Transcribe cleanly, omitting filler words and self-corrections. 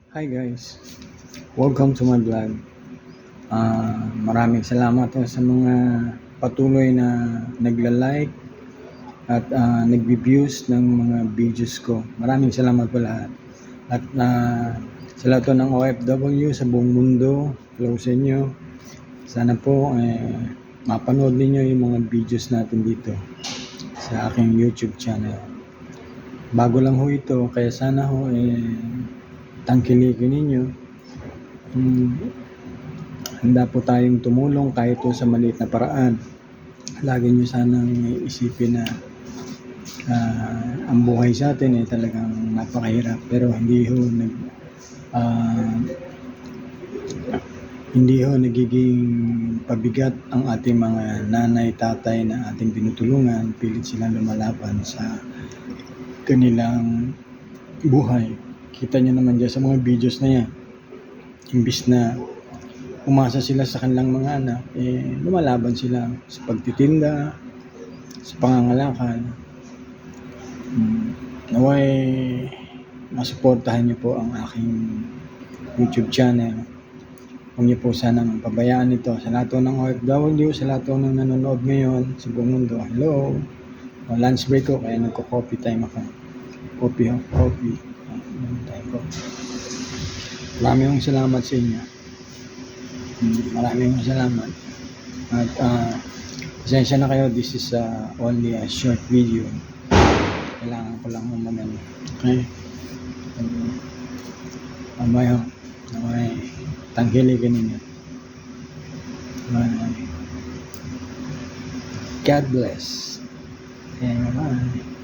Hi guys, welcome to my vlog. Maraming salamat sa mga patuloy na nagla-like at nagbi-views ng mga videos ko. Maraming salamat po lahat. At sa lahat ng OFW sa buong mundo, hello sa inyo. Sana po mapanood ninyo yung mga videos natin dito sa aking YouTube channel. Bago lang ho ito, kaya sana ho tangkilikin ninyo. Handa po tayong tumulong kahit po sa maliit na paraan. Lagi nyo sanang isipin na ang buhay sa atin talagang napakahirap, pero hindi ho nagiging pabigat ang ating mga nanay, tatay na ating tinutulungan. Pilit silang lumalaban sa kanilang buhay. Kita nyo naman dyan sa mga videos na yan, imbis na umasa sila sa kanilang mga anak, lumalaban sila sa pagtitinda, sa pangangalakal. Naway masuportahan nyo po ang aking YouTube channel. Huwag nyo po sanang pabayaan ito. Sa lahat ng OFW, sa lahat ng nanonood ngayon sa buong mundo, hello. Lunch break ko, kaya nagko-coffee time ako. Coffee. Maraming salamat sa inyo. Maraming salamat. At pasensya na kayo, this is only a short video. Kailangan ko lang umano. Okay? Mamaya, tangkilikin ninyo. God bless. Bye.